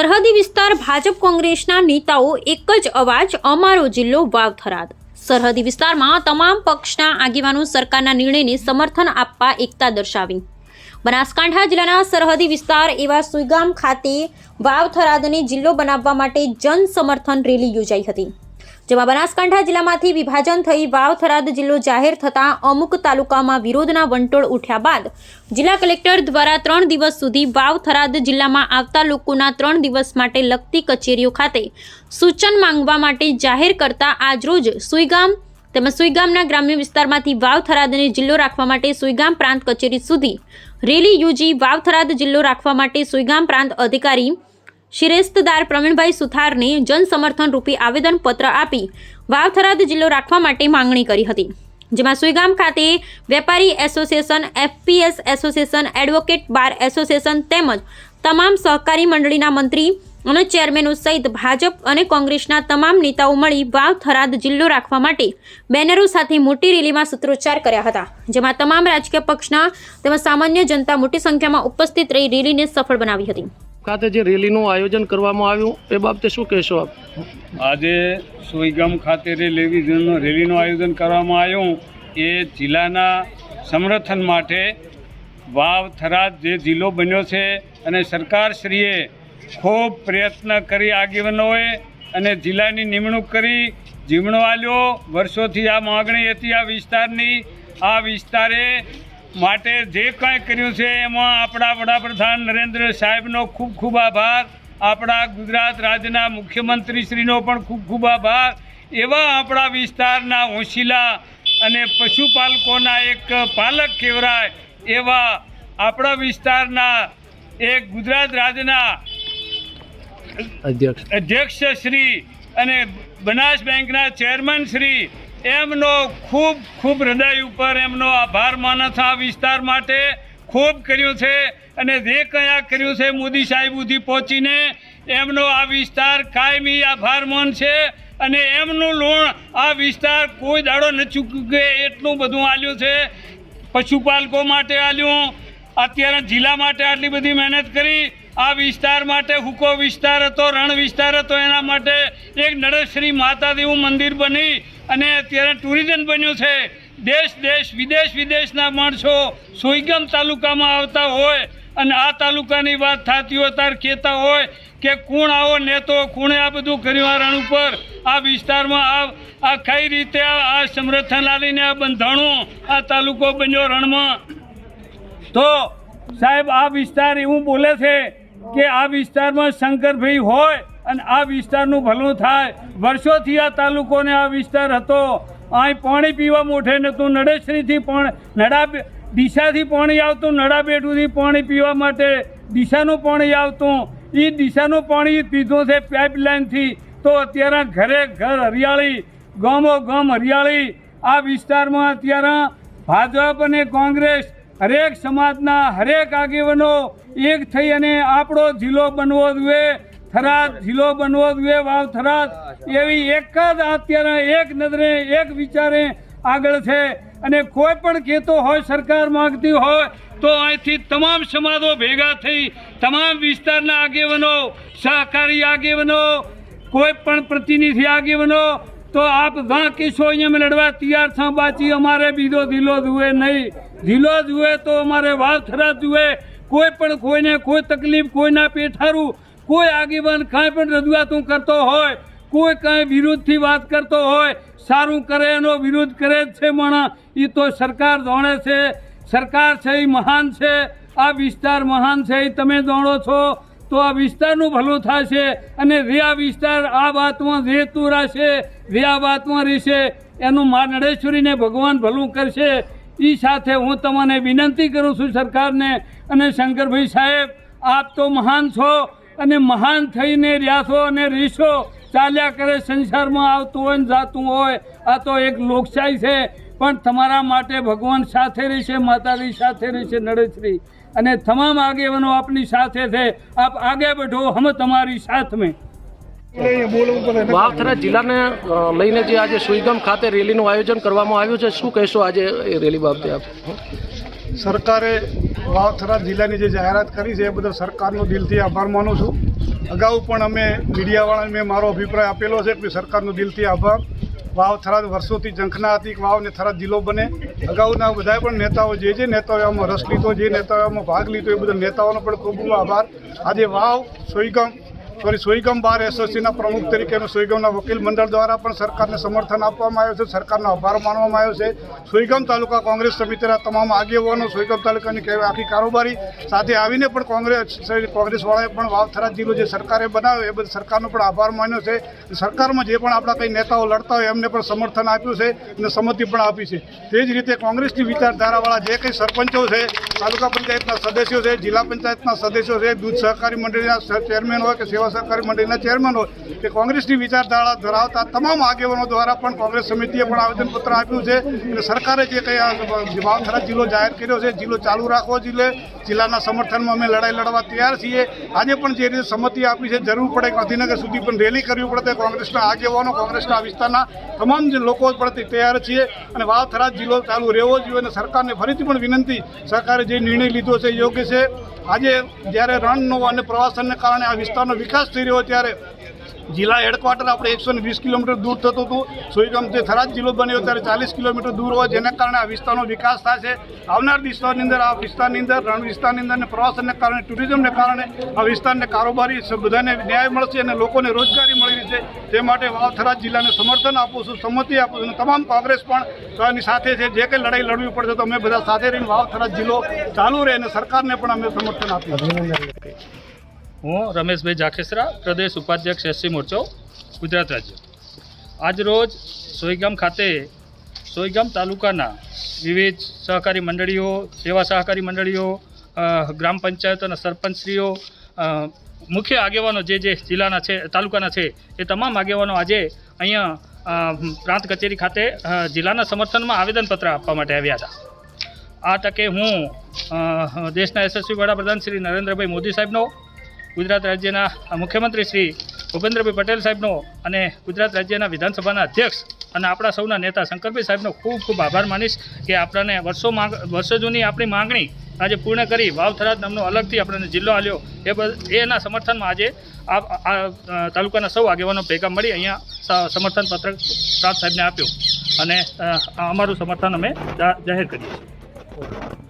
સરહદી વિસ્તાર ભાજપ કોંગ્રેસના નેતાઓ એક જ અવાજ અમારો જિલ્લો વાવ થરાદ। સરહદી વિસ્તારમાં તમામ પક્ષના આગેવાનો સરકારના નિર્ણયને સમર્થન આપવા એકતા દર્શાવી। બનાસકાંઠા જિલ્લાના સરહદી વિસ્તાર એવા સુઈગામ ખાતે વાવ થરાદને જિલ્લો બનાવવા માટે જન સમર્થન રેલી યોજાઈ હતી, જેમાં બનાસકાંઠા જિલ્લામાંથી વિભાજન થઈ વાવ થરાદ જિલ્લો જાહેર થતાં અમુક તાલુકામાં વિરોધના વંટોળ ઉઠ્યા બાદ જિલ્લા કલેક્ટર દ્વારા 3 દિવસ સુધી વાવ થરાદ જિલ્લામાં આવતા લોકોના 3 દિવસ માટે લગતી કચેરીઓ ખાતે સૂચન માંગવા માટે જાહેર કરતા આજરોજ સુઈગામ તેમજ સુઈગામના ગ્રામ્ય વિસ્તારમાંથી વાવ થરાદને જિલ્લો રાખવા માટે સુઈગામ પ્રાંત કચેરી સુધી રેલી યોજી વાવ થરાદ જિલ્લો રાખવા માટે સુઈગામ પ્રાંત અધિકારી શિરેસ્તદાર પ્રવીણભાઈ સુથારને જન સમર્થન રૂપી આવેદનપત્ર આપી વાવ થરાદ જિલ્લો રાખવા માટે માંગણી કરી હતી, જેમાં સુઈગામ ખાતે વેપારી association, FPS association, advocate bar association તેમજ તમામ સહકારી મંડળીના મંત્રી અને ચેરમેનો સહિત ભાજપ અને કોંગ્રેસના તમામ નેતાઓ મળી વાવ થરાદ જિલ્લો રાખવા માટે બેનરો સાથે મોટી રેલીમાં સૂત્રોચ્ચાર કર્યા હતા, જેમાં તમામ રાજકીય પક્ષના તેમજ સામાન્ય જનતા મોટી સંખ્યામાં ઉપસ્થિત રહી રેલીને સફળ બનાવી હતી। ખાતે જે રેલીનું આયોજન કરવામાં આવ્યું એ બાબતે શું કહેશો આપ? આજે સુઈગામ ખાતે રેલીનું આયોજન કરવામાં આવ્યું એ જિલ્લાના સમર્થન માટે વાવ થરાદ જે જિલ્લો બન્યો છે અને સરકારશ્રીએ ખૂબ પ્રયત્ન કરી આગેવાનોએ અને જિલ્લાની નિમણૂક કરી જીવણો આલ્યો। વર્ષોથી આ માગણી હતી આ વિસ્તારની, આ વિસ્તારે માટે જે કાંઈ કર્યું છે એમાં આપણા વડાપ્રધાન નરેન્દ્ર સાહેબનો ખૂબ ખૂબ આભાર, આપણા ગુજરાત રાજ્યના મુખ્યમંત્રીશ્રીનો પણ ખૂબ ખૂબ આભાર। એવા આપણા વિસ્તારના હોશિલા અને પશુપાલકોના એક પાલક કહેવાય એવા આપણા વિસ્તારના એક ગુજરાત રાજ્યના અધ્યક્ષ શ્રી અને બનાસ બેંકના ચેરમેન શ્રી એમનો ખૂબ ખૂબ હૃદય ઉપર એમનો આભાર માને છે। આ વિસ્તાર માટે ખૂબ કર્યું છે અને જે કંઈ આ કર્યું છે મોદી સાહેબ સુધી પહોંચીને એમનો આ વિસ્તાર કાયમી આભાર માનશે અને એમનું લોણ આ વિસ્તાર કોઈ દાડો ન ચૂકે એટલું બધું આલ્યું છે। પશુપાલકો માટે આલ્યું, અત્યારે જિલ્લા માટે આટલી બધી મહેનત કરી। આ વિસ્તાર માટે હુકો વિસ્તાર હતો, રણ વિસ્તાર હતો, એના માટે એક નળેશ્વરી માતાદેવું મંદિર બની અને અત્યારે ટુરિઝમ બન્યું છે। દેશ વિદેશના માણસો સુઈગામ તાલુકામાં આવતા હોય અને આ તાલુકાની વાત થતી હોય ત્યારે કહેતા હોય કે કોણ આવો નેતો, કોણે આ બધું કર્યું આ રણ ઉપર, આ વિસ્તારમાં આ કઈ રીતે આ સમર્થન આલીને આ બંધાણું આ તાલુકો બન્યો રણમાં। તો સાહેબ આ વિસ્તાર એવું બોલે છે કે આ વિસ્તારમાં શંકરભાઈ હોય અને આ વિસ્તારનું ભલું થાય। વર્ષોથી આ તાલુકોને આ વિસ્તાર હતો, અહીં પાણી પીવા મોઢે નહોતું, નડેશ્વરીથી ડીસાથી પાણી આવતું, નડાબેટુથી પાણી પીવા માટે ડીસાનું પાણી આવતું, એ ડીસાનું પાણી પીધું છે પાઇપલાઇનથી। તો અત્યારે ઘરે ઘર હરિયાળી, ગામો ગામ હરિયાળી। આ વિસ્તારમાં અત્યારે ભાજપ અને કોંગ્રેસ હરેક સમાજના હરેક આગેવાનો એક થઈ અને આપણો જિલ્લો બનવો જોઈએ, થરાદ જિલ્લો બનવો જોઈએ, વાવ થરાદ એવી એક જ અત્યારે એક નજરે એક વિચારે આગળ છે। અને કોઈ પણ કહેતો હોય સરકાર માગતી હોય તો અહીંથી તમામ સમાજો ભેગા થઈ તમામ વિસ્તારના આગેવાનો, સહકારી આગેવાનો, કોઈ પણ પ્રતિનિધિ આગેવાનો તો આપ ઘણા કેસો અહીંયા લડવા તૈયાર છો। બાકી અમારે બીજો જિલ્લો જુએ નહીં, જિલ્લો જુએ તો અમારે વાવ થરાદ જુએ। કોઈ પણ કોઈને કોઈ તકલીફ, કોઈના પેઠારું કોઈ આગેવાન કાંઈ પણ રજૂઆતું કરતો હોય, કોઈ કાંઈ વિરુદ્ધથી વાત કરતો હોય, સારું કરે એનો વિરોધ કરે જ છે માણસ। એ તો સરકાર જાણે છે, સરકાર છે એ મહાન છે, આ વિસ્તાર મહાન છે એ તમે જાણો છો। તો આ વિસ્તારનું ભલું થશે અને જે આ વિસ્તાર આ વાતમાં જે તું રહેશે, જે આ વાતમાં રહેશે એનું મા નડેશ્વરીને ભગવાન ભલું કરશે। એ સાથે હું તમને વિનંતી કરું છું સરકારને અને શંકરભાઈ સાહેબ, આપ તો મહાન છો અને મહાન થઈને રહ્યા છો અને રહેશો। ચાલ્યા કરે, સંસારમાં આવતું હોય ને જાતું હોય, આ તો એક લોકશાહી છે, પણ તમારા માટે ભગવાન સાથે રહેશે, માતાજી સાથે રહેશે, નડેશ્વરી અને તમામ આગેવાનો આપની સાથે છે। આપ આગે बढ़ो, हम તમારી સાથ में। વાવ થરાદ જિલ્લાને લઈને જે આજે સુઈગામ ખાતે રેલીનું આયોજન કરવામાં આવ્યું છે, શું કહેશો આજે એ રેલી બાબતે આપ? સરકારે વાવ થરાદ જિલ્લાની જે જાહેરાત કરી છે એ બદલ સરકારનો દિલથી આભાર માનું છું। અગાઉ પણ અમે મીડિયાવાળાને મેં મારો અભિપ્રાય આપેલો છે કે સરકારનો દિલથી આભાર. વાવ થરાદ વર્ષોથી ઝંખના હતી કે વાવને થરાદ જિલ્લો બને. અગાઉના બધા પણ નેતાઓ જે નેતાઓએ આમાં રસ લીધો, જે નેતાઓએ આમાં ભાગ લીધો, એ બધા નેતાઓનો પણ ખૂબ ખૂબ આભાર. આજે વાવ સોઈગામ બાર એસોસિએશનના પ્રમુખ તરીકે અને સોઈગામના વકીલ મંડળ દ્વારા પણ સરકારને સમર્થન આપવામાં આવ્યું છે, સરકારનો આભાર માનવામાં આવ્યો છે. સોઈગામ તાલુકા કોંગ્રેસ સમિતિના તમામ આગેવાનો, સોઈગામ તાલુકાની આખી કારોબારી સાથે આવીને પણ કોંગ્રેસવાળાએ પણ વાવ થરાદ જિલ્લો જે સરકારે બનાવ્યો એ બધી સરકારનો પણ આભાર માન્યો છે. સરકારમાં જે પણ આપણા કંઈ નેતાઓ લડતા હોય એમને પણ સમર્થન આપ્યું છે અને સંમતિ પણ આપી છે. તે જ રીતે કોંગ્રેસની વિચારધારાવાળા જે કંઈ સરપંચો છે, તાલુકા પંચાયતના સદસ્યો છે, જિલ્લા પંચાયતના સદસ્યો છે, દૂધ સહકારી મંડળીના ચેરમેન હોય કે સેવા સહકારી મંડળીના ચેરમેન હોય કે કોંગ્રેસની વિચારધારા ધરાવતા તમામ આગેવાનો દ્વારા પણ કોંગ્રેસ સમિતિએ પણ આવેદનપત્ર આપ્યું છે. અને સરકારે જે કંઈ વાવ થરાદ જિલ્લો જાહેર કર્યો છે, જિલ્લો ચાલુ રાખવો જોઈએ. જિલ્લાના સમર્થનમાં અમે લડાઈ લડવા તૈયાર છીએ. આજે પણ જે રીતે સંમતિ આપી છે, જરૂર પડે ગાંધીનગર સુધી પણ રેલી કરવી પડે, કોંગ્રેસના આગેવાનો, કોંગ્રેસના વિસ્તારના તમામ જે લોકો પણ તૈયાર છીએ. અને વાવ થરાદ જિલ્લો ચાલુ રહેવો જોઈએ. અને સરકારને ફરીથી પણ વિનંતી, સરકારે જે નિર્ણય લીધો છે યોગ્ય છે. આજે જ્યારે રણનો અને પ્રવાસનને કારણે આ વિસ્તારનો વિકાસ થઈ રહ્યો ત્યારે જિલ્લા હેડક્વાર્ટર આપણે 120 કિલોમીટર દૂર થતું હતું. સોઈગામથી થરાદ જિલ્લો બન્યો ત્યારે 40 કિલોમીટર દૂર હોય, જેના કારણે આ વિસ્તારનો વિકાસ થશે. આવનાર દિવસોની અંદર આ વિસ્તારની અંદર, રણ વિસ્તારની અંદર અને પ્રવાસનને કારણે, ટુરિઝમને કારણે આ વિસ્તારને કારોબારી બધાને ન્યાય મળશે અને લોકોને રોજગારી મળી છે. તે માટે વાવ થરાદ જિલ્લાને સમર્થન આપું છું, સંમતિ આપું છું. અને તમામ કોંગ્રેસ પણ એની સાથે છે. જે કંઈ લડાઈ લડવી પડશે તો અમે બધા સાથે રહીને વાવ થરાદ જિલ્લો ચાલુ રહે અને સરકારને પણ અમે સમર્થન આપીશું. હું રમેશભાઈ જાખેસરા, પ્રદેશ ઉપાધ્યક્ષ એસસી મોરચો, ગુજરાત રાજ્ય. આજરોજ સોઈગામ ખાતે સોઈગામ તાલુકાના વિવિધ સહકારી મંડળીઓ, સેવા સહકારી મંડળીઓ, ગ્રામ પંચાયત અને સરપંચશ્રીઓ, મુખ્ય આગેવાનો જે જિલ્લાના છે, તાલુકાના છે, એ તમામ આગેવાનો આજે અહીંયા પ્રાંત કચેરી ખાતે જિલ્લાના સમર્થનમાં આવેદનપત્ર આપવા માટે આવ્યા હતા. આ તકે હું દેશના યશસ્વી વડાપ્રધાન શ્રી નરેન્દ્રભાઈ મોદી સાહેબનો, ગુજરાત રાજ્યના મુખ્યમંત્રી શ્રી ભૂપેન્દ્રભાઈ પટેલ સાહેબનો અને ગુજરાત રાજ્યના વિધાનસભાના અધ્યક્ષ અને આપણા સૌના નેતા શંકરભાઈ સાહેબનો ખૂબ ખૂબ આભાર માનીશ કે આપણને વર્ષો જૂની આપણી માંગણી આજે પૂર્ણ કરી વાવ થરાદ નામનો અલગથી આપણને જિલ્લો આલ્યો, એના સમર્થનમાં આજે આ તાલુકાના સૌ આગેવાનો ભેગા મળી અહીંયા સમર્થન પત્ર પ્રાંત સાહેબને આપ્યો અને અમારું સમર્થન અમે જાહેર કરીએ છીએ.